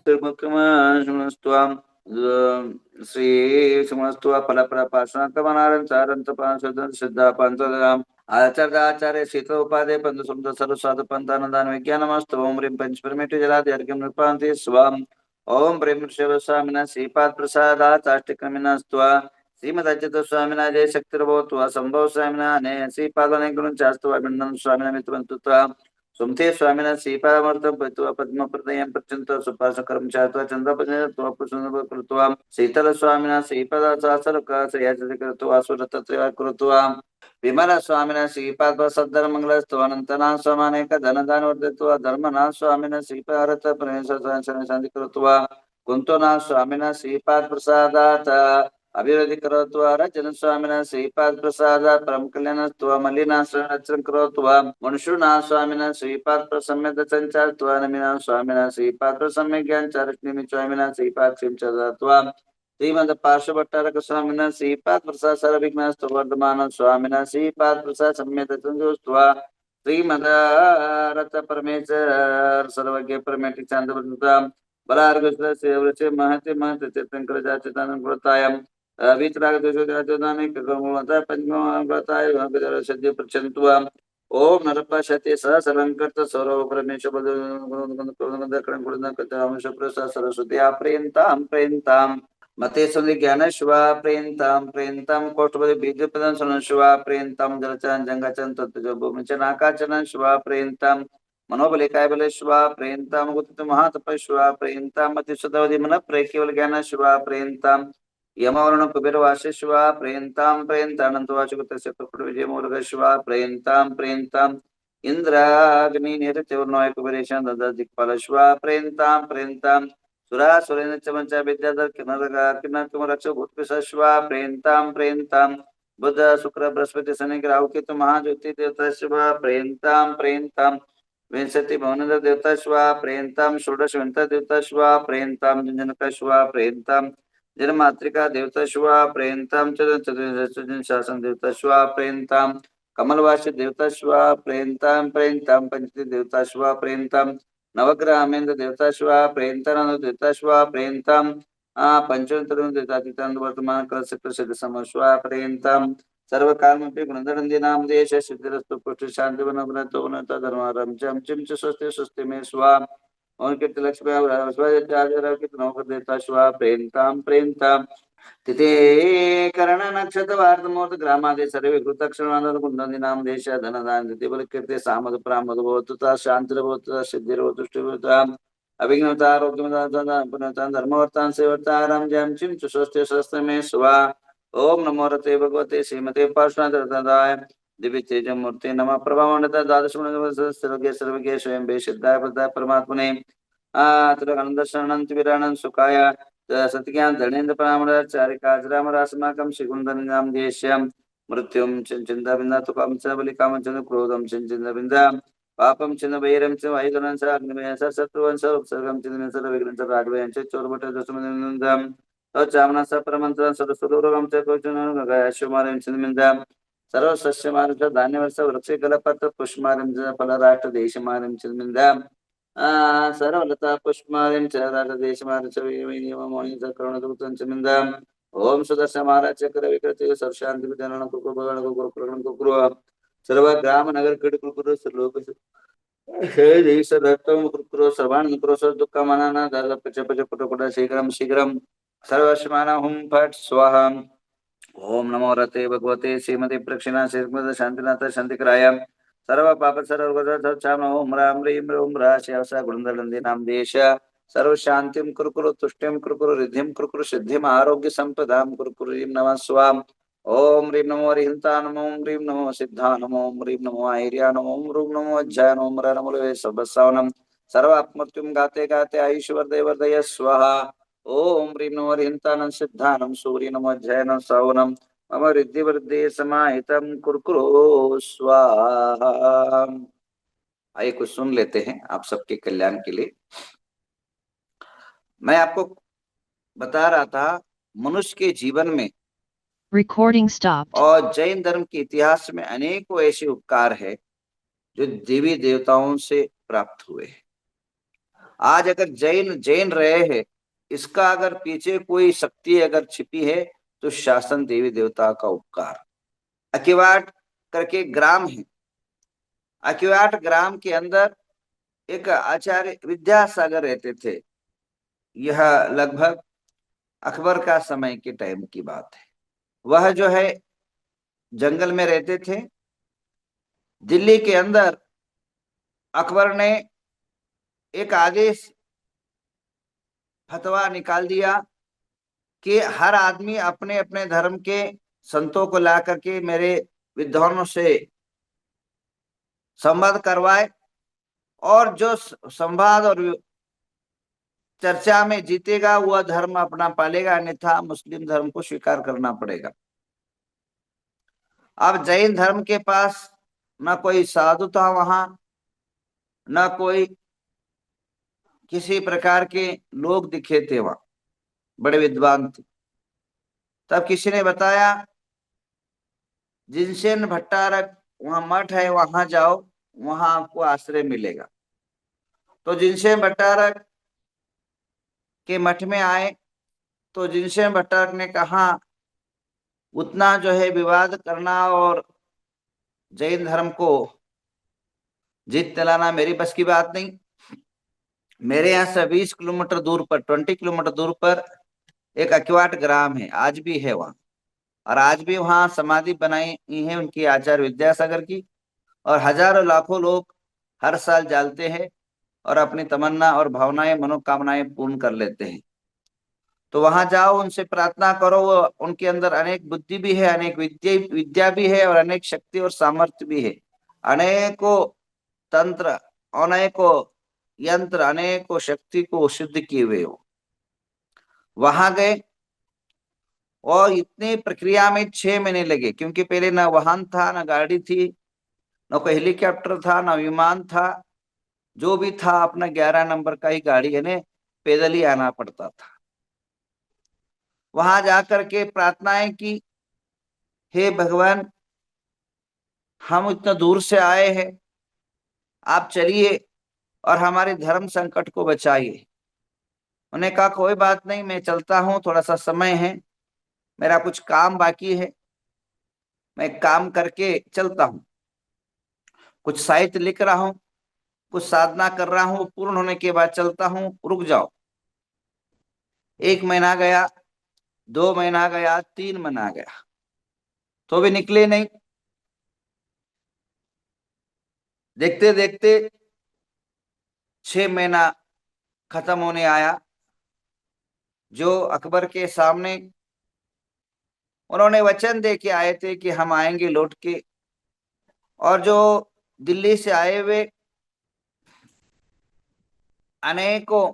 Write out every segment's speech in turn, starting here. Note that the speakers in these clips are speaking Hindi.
मुख्यमस्तुवाम श्री सुमस्तुवा फलप्रपाशनकमनारंचारंतपाशुद्धं सिद्धापंचदाम आचार्य शीतल उपाधि पंच सुमद सरस्वत पंतानंदान विज्ञानमस्तु ओम ह्रीं पंचपरमेटि जलादि अर्घ्यं नृपान्ति स्वाम ओम प्रेम शिवस्वामिना श्रीपाद प्रसादाचाष्टिकमिनस्त्वा श्रीमदच्युत स्वामिना जय शक्तिर्भवतु संभव स्वामिना ने श्रीपादने गुणचास्तुवा बिंदन स्वामिना मित्रवन्तुत्वा सुमते स्वामिना श्रीपादमर्तं पत्वा पद्मप्रदयं प्रचन्त सुपासकरं चात्वा चन्द्रपदत्वा पुष्पं कृत्वा शीतल स्वामिना श्रीपादाचासरकाश्रयाचति कृत्वा सुरतत्रया कृत्वा विमल स्वामिना श्रीपाद सद्धर्मंगलस्तवनंतना स्वामानेक धनदान वर्धित्वा धर्मना स्वामिना श्रीपारत प्रणेश शांति कृत्वा कुंतोना स्वामिना श्रीपाद प्रसादात अभिवृद्धि करोत्वा रजन स्वामिना श्रीपाद प्रसादात परम कल्याणस्त्वा मलिना संरक्षण करोत्वा मनुष्यना स्वामिना श्रीपाद प्रसम्यद संचारत्वा नमिना स्वामिना श्रीपाद प्रसम्य ज्ञान चारिष्णिमि स्वामिना श्रीपाद क्षिमचदात्वा श्रीमद पार्श्वभट्टारक स्वामिना श्रीपाद प्रसाद सर्वविघ्नस्तु वर्धमान स्वामिना श्रीपाद प्रसाद सम्यत संजोस्त्वा श्रीमद रथ परमेश्वर सर्वज्ञ परमेति चांदवृता बलार्गस्त्र सेवरचे महते महते चेतंकर जाचेतन कृतायम वितराग दोषोदाने कगमवता पंचमवताय भगदर सद्य प्रचंतुवा ओम नरपशते सहसलंकृत सौरव परमेश्वर प्रसाद सरस्वती प्रेयंताम प्रेयंताम मते सुनि ज्ञान शिवा प्रेयंताम प्रेयंताम कोष्ठपति बीजपदं सुन शिवा प्रेयंताम जलचन जंगचन तत्व भूमिचन आकाचन शिवा प्रेयंताम मनोबलिकाय बल शिवा प्रेयंताम गुप्त महातप शिवा प्रेयंताम मति सुधवधि मन प्रेय केवल ज्ञान शिवा प्रेयंताम यमवर्ण कुबेर वास्य शिवा प्रेयंताम प्रेयंतानंत वाचुगत प्रकट विजय मूलक शिवा प्रेयंताम प्रेयंताम इंद्राग्नि निरचवर्णय कुबेरेशन दद दिक्पाल शिवा प्रेयंताम प्रेयंताम सुरा सुरेन्द्र चमचा विद्याधर किन्नर कुमार रक्ष भूतपिशाच शिवा प्रेयंताम प्रेयंताम बुध शुक्र बृहस्पति शनि राहु केतु महाज्योति देवता शिवा प्रेयंताम प्रेयंताम विंशति भवनंद देवता शिवा प्रेयंताम षोडश विंता देवता शिवा प्रेयंताम जनक शिवा प्रेयंताम जन्मात्रिका देवता शिवा प्रेयंताम चतुर्थ शासन देवता शिवा प्रेयंताम कमलवासी देवता शिवा प्रेयंताम प्रेयंताम पंचती देवता शिवा प्रेयंताम नवग्रहेन्द्र देवता शिवा प्रेयंतानंद देवता शिवा प्रेयंताम पंचतरुण देवता वर्तमान कल सिद्ध सम शिवा प्रेयंताम सर्वकालमपि गुणधरन्दी नाम देश सिद्धिरस्तु पुष्ट शांति वनतो वनता धर्मारम चम चिम च स्वस्ति स्वस्ति में स्वा और कीर्ति लक्ष्मी देवता शिवा प्रेयंताम प्रेयंताम तिथे कर्ण नक्षत्र वार्तमूर्त ग्रामादि सर्वे कृतक्षणानंद कुंदनी नाम देश धनदान तिथे बल कीर्ति सामद प्रामद भवतुता शांतिर्भवतुता सिद्धिर्भवतुष्टिर्भवतुता अभिज्ञता आरोग्यमता पुण्यता धर्मवर्तान सेवर्ताराम जयम चिम च स्वस्ति स्वस्ति में स्वा ओम नमो रते भगवते श्रीमते पार्श्वनाथाय दिव्य तेज मूर्ति नमः प्रभामंडता द्वादश सर्वज्ञ सर्वज्ञ स्वयं बेसिद्धाय पदाय परमात्मने आनंद शरणंत विराणं सुखाय सत्यज्ञान धनेन्द्र प्रामचारिकाजराम रासमाकं श्रीकुंदन नाम देश्यम मृत्युम चिंता बिंदा तुकाम च बलिकाम च क्रोधम चिंता बिंदा पापम चिन्ह वैरम च वायुगणं च अग्निमय च शत्रुवं च उपसर्गं चिन्ह च विघ्नं च राघवयं च चोरभट दशमनिंदम चामना स परमंत्र सरस्वरूपम च कोचनं गयाशुमारं चिन्मिंदम सर्व सस्यमारं च धान्यवर्ष वृक्ष कलपत्र पुष्पमारं च फलराष्ट्र देशमारं चिन्मिंदम सर्वलता पुष्पमालिं च राजदेशमार्च वीनियमोनि च करुणदूतं च मिन्दम् ओम सुदर्शन महाराज चक्र विकृति सर्वशांति विधान कुरु भगवान कुरु प्रकरण कुरु सर्व ग्राम नगर कीड कुरु सर्वलोक हे देश दत्तम कुरु सर्वान कुरु सर्व दुःख मनाना दादा पच पच पुट शीघ्रम शीघ्रम सर्वस्माना हुम फट स्वाहा ओम नमो रते भगवते श्रीमती प्रक्षिणा श्रीमद शांतिनाथ शांतिकराय सर्व पाप सर्व ओम राम ह्रीं ओम राशा गुणंदलंदी नाम देश सर्व शांतिम कुरकुरु तुष्टिम कुरकुरु रिद्धिम कुरकुरु सिद्धिम आरोग्य संपदां कुरकुरु ह्रीं नमः स्वाम ओम ह्रीं नमो रिहंता नमो ओम ह्रीं नमो सिद्धा नमो ओम ह्रीं नमो आहिर्या नमो ओम ह्रीं नमो अज्जाय नमो ओम नमो सबसावनम सर्व आत्मत्युम गाते गाते आयुष्वर्धय वर्धय स्वाहा ओम ह्रीं नमो रिहंतानं सिद्धानं सूर्य नमो अज्जाय नमो सावनम मम रिद्धि वृद्धि समाहितम कुरकुरु स्वाहा। आइए कुछ सुन लेते हैं आप सबके कल्याण के लिए। मैं आपको बता रहा था मनुष्य के जीवन में Recording stopped. और जैन धर्म के इतिहास में अनेकों ऐसे उपकार है जो देवी देवताओं से प्राप्त हुए हैं। आज अगर जैन जैन रहे हैं, इसका अगर पीछे कोई शक्ति अगर छिपी है तो शासन देवी देवता का उपकार। अकिवाट करके ग्राम है, अकिवाट ग्राम के अंदर एक आचार्य विद्यासागर रहते थे। यह लगभग अकबर का समय के टाइम की बात है। वह जो है जंगल में रहते थे। दिल्ली के अंदर अकबर ने एक आदेश फतवा निकाल दिया कि हर आदमी अपने अपने धर्म के संतों को ला करके मेरे विद्वानों से संवाद करवाए, और जो संवाद और चर्चा में जीतेगा वह धर्म अपना पालेगा, अन्यथा मुस्लिम धर्म को स्वीकार करना पड़ेगा। अब जैन धर्म के पास न कोई साधु था वहां, न कोई किसी प्रकार के लोग दिखे थे वहां, बड़े विद्वान थे। तब किसी ने बताया जिनसेन भट्टारक वहां मठ है, वहां जाओ, वहां आपको आश्रय मिलेगा। तो जिनसेन भट्टारक के मठ में आए तो जिनसेन भट्टारक ने कहा उतना जो है विवाद करना और जैन धर्म को जीत दिलाना मेरी बस की बात नहीं। मेरे यहाँ से 20 किलोमीटर दूर पर, 20 किलोमीटर दूर पर एक अकिवाट ग्राम है, आज भी है वहां। और आज भी वहां समाधि बनाई है उनकी आचार्य विद्यासागर की, और हजारों लाखों लोग हर साल जाते हैं और अपनी तमन्ना और भावनाएं मनोकामनाएं पूर्ण कर लेते हैं। तो वहां जाओ, उनसे प्रार्थना करो। वो उनके अंदर अनेक बुद्धि भी है, अनेक विद्या भी है, और अनेक शक्ति और सामर्थ्य भी है। अनेकों तंत्र, अनेकों यंत्र, अनेकों शक्ति को सिद्ध किए हुए हो। वहां गए और इतनी प्रक्रिया में 6 महीने लगे, क्योंकि पहले ना वाहन था, ना गाड़ी थी, ना कोई हेलीकॉप्टर था, ना विमान था। जो भी था अपना 11 नंबर का ही गाड़ी यानी पैदल ही आना पड़ता था। वहां जाकर के प्रार्थनाएं की, हे भगवान हम इतना दूर से आए हैं, आप चलिए और हमारे धर्म संकट को बचाइए। उन्हें कहा कोई बात नहीं, मैं चलता हूँ, थोड़ा सा समय है, मेरा कुछ काम बाकी है, मैं काम करके चलता हूँ, कुछ साहित्य लिख रहा हूँ, कुछ साधना कर रहा हूँ, पूर्ण होने के बाद चलता हूँ, रुक जाओ। 1 महीना गया, 2 महीना गया, 3 महीना गया, तो भी निकले नहीं। देखते देखते 6 महीना खत्म होने आया। जो अकबर के सामने उन्होंने वचन दे के आए थे कि हम आएंगे लौट के, और जो दिल्ली से आए हुए अनेकों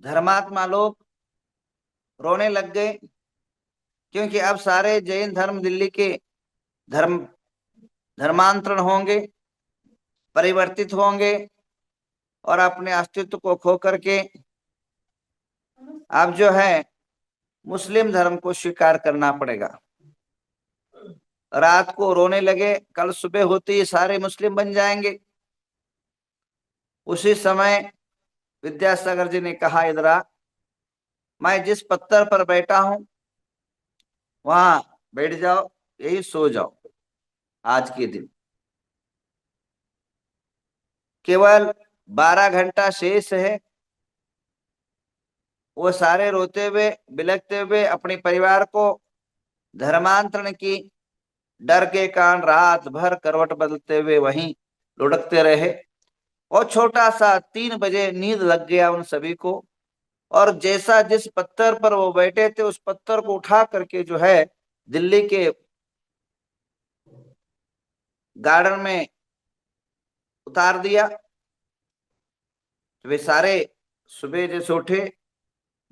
धर्मात्मा लोग रोने लग गए, क्योंकि अब सारे जैन धर्म दिल्ली के धर्म धर्मांतरण होंगे, परिवर्तित होंगे, और अपने अस्तित्व को खो करके अब जो है मुस्लिम धर्म को स्वीकार करना पड़ेगा। रात को रोने लगे, कल सुबह होते ही सारे मुस्लिम बन जाएंगे। उसी समय विद्यासागर जी ने कहा, इधर आ, मैं जिस पत्थर पर बैठा हूं वहां बैठ जाओ, यही सो जाओ। आज के दिन केवल 12 घंटा शेष है। वो सारे रोते हुए बिलखते हुए अपने परिवार को धर्मांतरण की डर के कारण रात भर करवट बदलते हुए वहीं लुढ़कते रहे, और छोटा सा 3 बजे नींद लग गया उन सभी को। और जैसा जिस पत्थर पर वो बैठे थे उस पत्थर को उठा करके जो है दिल्ली के गार्डन में उतार दिया। तो वे सारे सुबह जैसे उठे,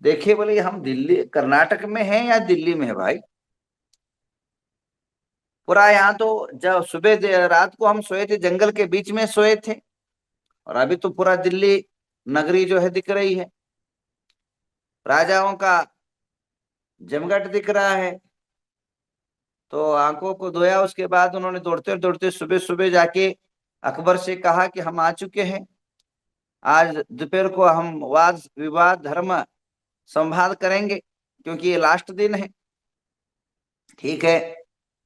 देखे, बोले हम दिल्ली कर्नाटक में हैं या दिल्ली में है भाई। पूरा यहाँ तो जब सुबह रात को हम सोए थे जंगल के बीच में सोए थे, और अभी तो पूरा दिल्ली नगरी जो है दिख रही है, राजाओं का जमघट दिख रहा है। तो आंखों को धोया, उसके बाद उन्होंने दौड़ते दौड़ते सुबह सुबह जाके अकबर से कहा कि हम आ चुके हैं। आज दोपहर को हम वाद विवाद धर्म संवाद करेंगे, क्योंकि ये लास्ट दिन है। ठीक है,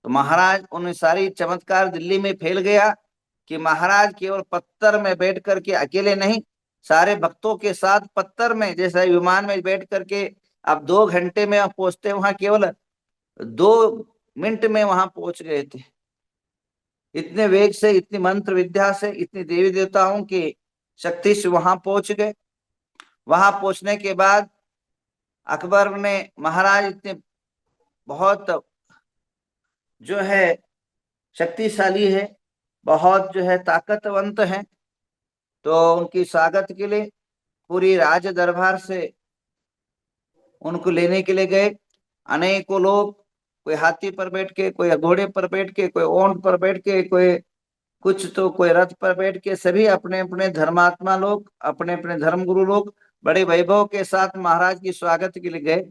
तो महाराज उन सारी चमत्कार दिल्ली में फैल गया कि महाराज केवल पत्थर में बैठ करके अकेले नहीं, सारे भक्तों के साथ पत्थर में, जैसे विमान में बैठ करके आप 2 घंटे में आप पहुंचते, वहां केवल 2 मिनट में वहां पहुंच गए थे। इतने वेग से, इतनी मंत्र विद्या से, इतनी देवी देवताओं की शक्ति से वहां पहुंच गए। वहां पहुंचने के बाद अकबर ने, महाराज इतने बहुत जो है शक्तिशाली है, बहुत जो है ताकतवंत है, तो उनकी स्वागत के लिए पूरी राज दरबार से उनको लेने के लिए गए। अनेकों लोग, कोई हाथी पर बैठ के, कोई घोड़े पर बैठ के, कोई ऊंट पर बैठ के, कोई कुछ तो कोई रथ पर बैठ के, सभी अपने अपने धर्मात्मा लोग, अपने अपने धर्मगुरु लोग बड़े वैभव के साथ महाराज की स्वागत के लिए गए।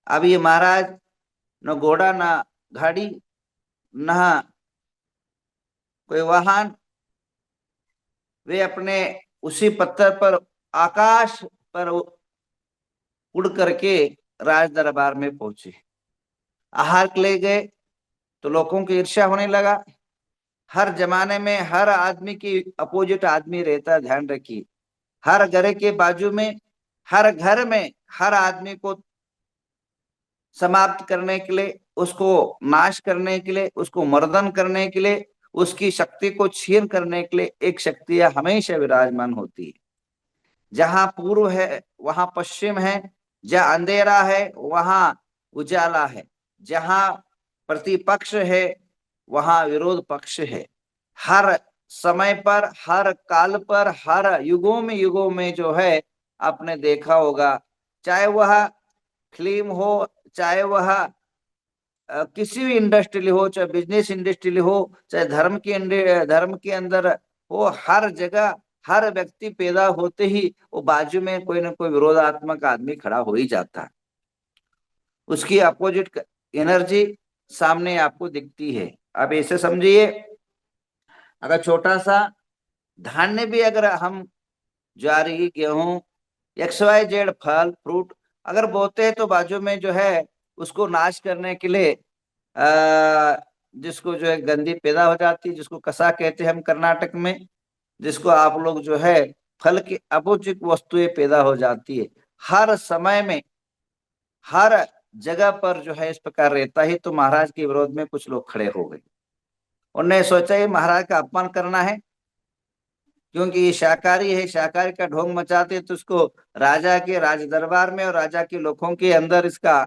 अब ये महाराज न घोड़ा, न गाड़ी, न कोई वाहन, वे अपने उसी पत्थर पर आकाश पर उड़ करके राज दरबार में पहुंचे। आहार ले गए तो लोगों की ईर्ष्या होने लगा। हर जमाने में हर आदमी की अपोजिट आदमी रहता है, ध्यान रखिए। हर घर के बाजू में, हर घर में, हर आदमी को समाप्त करने के लिए, उसको नाश करने के लिए, उसको मर्दन करने के लिए, उसकी शक्ति को छीन करने के लिए एक शक्ति हमेशा विराजमान होती है। जहां पूर्व है वहां पश्चिम है, जहां अंधेरा है वहां उजाला है, जहां प्रतिपक्ष है वहां विरोध पक्ष है। हर समय पर, हर काल पर, हर युगों में जो है आपने देखा होगा, चाहे वह फिल्म हो, चाहे वह किसी भी इंडस्ट्री हो, चाहे बिजनेस इंडस्ट्री हो, चाहे धर्म के अंदर हो, हर जगह हर व्यक्ति पैदा होते ही वो बाजू में कोई ना कोई विरोधात्मक आदमी खड़ा हो ही जाता है। उसकी अपोजिट एनर्जी सामने आपको दिखती है। अब ऐसे समझिए, अगर छोटा सा धान्य भी अगर हम, ज्वारी, गेहूं, XYZ फल फ्रूट अगर बोते हैं, तो बाजू में जो है उसको नाश करने के लिए जिसको जो है गंदी पैदा हो जाती है, जिसको कसा कहते हैं हम कर्नाटक में, जिसको आप लोग जो है फल की अपोजिट वस्तुएं पैदा हो जाती है। हर समय में, हर जगह पर जो है इस प्रकार रहता ही। तो महाराज के विरोध में कुछ लोग खड़े हो गए। उन्होंने सोचा ये महाराज का अपमान करना है, क्योंकि ये शाकाहारी है, शाकाहारी का ढोंग मचाते, तो उसको राजा के राज दरबार में और राजा के लोगों के अंदर इसका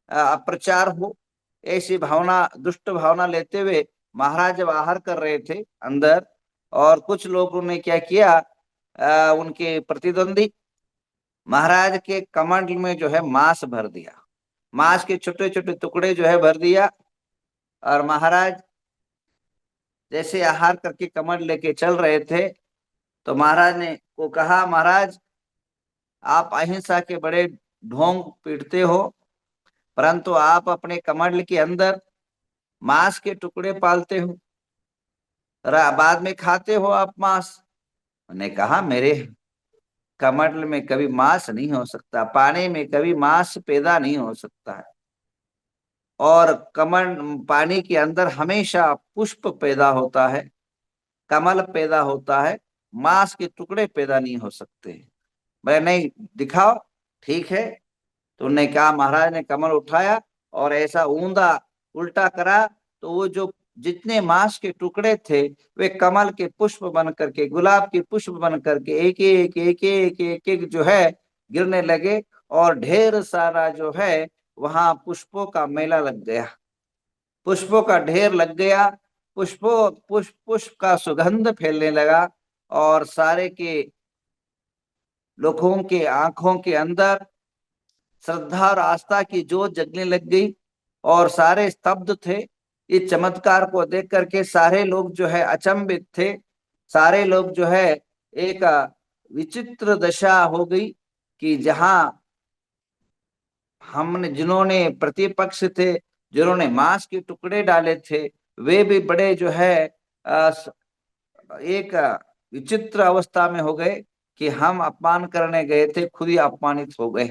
अप्रचार हो, ऐसी भावना, दुष्ट भावना लेते हुए महाराज जब आहार कर रहे थे अंदर, और कुछ लोगों ने क्या किया, उनके प्रतिद्वंदी महाराज के कमंडल में जो है मांस भर दिया, मांस के छोटे छोटे टुकड़े जो है भर दिया। और महाराज जैसे आहार करके कमंडल लेके चल रहे थे, तो महाराज ने को कहा, महाराज आप अहिंसा के बड़े ढोंग पीटते हो, परंतु आप अपने कमंडल के अंदर मांस के टुकड़े पालते हो, बाद में खाते हो आप मांस। उन्होंने कहा, मेरे कमंडल में कभी मांस नहीं हो सकता, पानी में कभी मांस पैदा नहीं हो सकता है, और कमल पानी के अंदर हमेशा पुष्प पैदा होता है, कमल पैदा होता है, मांस के टुकड़े पैदा नहीं हो सकते। मैं नहीं, दिखाओ। ठीक है, तो उन्होंने कहा, महाराज ने कमल उठाया और ऐसा ऊंधा उल्टा करा, तो वो जो जितने मांस के टुकड़े थे वे कमल के पुष्प बन करके, गुलाब के पुष्प बन करके एक एक एक एक एक एक जो है गिरने लगे, और ढेर सारा जो है वहां पुष्पों का मेला लग गया, पुष्पों का ढेर लग गया, पुष्प का सुगंध फैलने लगा, और सारे के लोगों के आंखों के अंदर श्रद्धा और आस्था की जोत जगने लग गई, और सारे स्तब्ध थे। इस चमत्कार को देख करके सारे लोग जो है अचंभित थे, सारे लोग जो है एक विचित्र दशा हो गई, कि जहां हमने, जिन्होंने प्रतिपक्ष थे, जिन्होंने मांस के टुकड़े डाले थे, वे भी बड़े जो है एक विचित्र अवस्था में हो गए, कि हम अपमान करने गए थे, खुद ही अपमानित हो गए।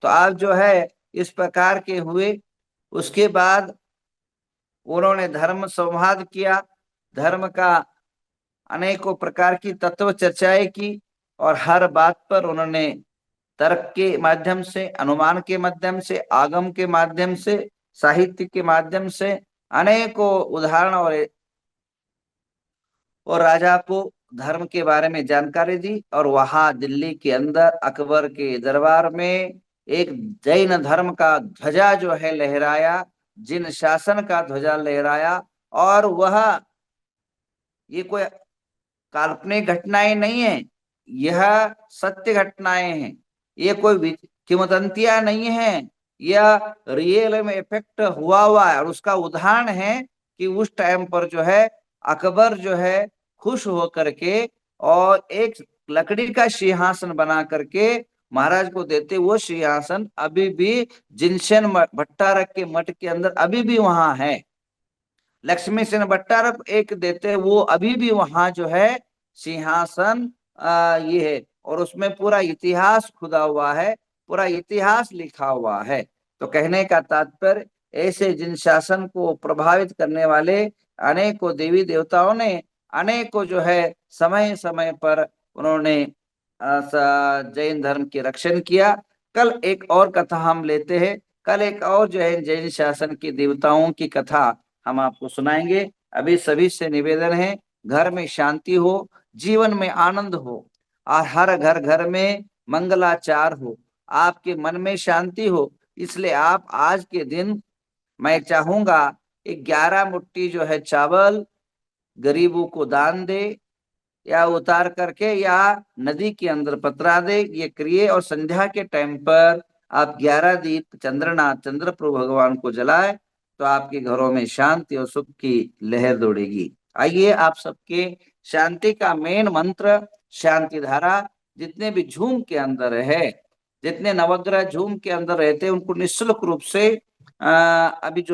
तो आप जो है इस प्रकार के हुए। उसके बाद उन्होंने धर्म संवाद किया, धर्म का अनेकों प्रकार की तत्व चर्चाएं की, और हर बात पर उन्होंने तर्क के माध्यम से, अनुमान के माध्यम से, आगम के माध्यम से, साहित्य के माध्यम से अनेकों उदाहरण और राजा को धर्म के बारे में जानकारी दी। और वहां दिल्ली के अंदर अकबर के दरबार में एक जैन धर्म का ध्वजा जो है लहराया, जिन शासन का ध्वजा लहराया। और वह, ये कोई काल्पनिक घटनाएं नहीं है, यह सत्य घटनाएं हैं। ये कोई किंवदंतियां नहीं है, यह रियल में इफेक्ट हुआ है। और उसका उदाहरण है कि उस टाइम पर जो है अकबर जो है खुश होकर के और एक लकड़ी का सिंहासन बना करके महाराज को देते। वो सिंहासन अभी भी जिनसेन भट्टारक के मठ के अंदर अभी भी वहां है। लक्ष्मी सेन भट्टारक एक देते, वो अभी भी वहां जो है सिंहासन ये है। और उसमें पूरा इतिहास खुदा हुआ है, पूरा इतिहास लिखा हुआ है। तो कहने का तात्पर्य, ऐसे जिन शासन को प्रभावित करने वाले अनेकों देवी देवताओं ने, अनेकों जो है समय समय पर उन्होंने जैन धर्म के रक्षण किया। कल एक और कथा हम लेते हैं, कल एक और जो है जैन शासन के देवताओं की कथा हम आपको सुनाएंगे। अभी सभी से निवेदन है, घर में शांति हो, जीवन में आनंद हो, और हर घर घर में मंगलाचार हो, आपके मन में शांति हो। इसलिए आप आज के दिन, मैं चाहूंगा 11 मुट्ठी जो है चावल गरीबों को दान दे, या उतार करके या नदी के अंदर पतरा दे, ये करिए। और संध्या के टाइम पर आप 11 दीप चंद्रनाथ चंद्रप्रभु भगवान को जलाए, तो आपके घरों में शांति और सुख की लहर दौड़ेगी। आइए आप सबके शांति का मेन मंत्र, शांति धारा, जितने भी झूम के अंदर है, जितने नवग्रह झूम के अंदर रहते हैं, उनको निःशुल्क रूप से अभी जो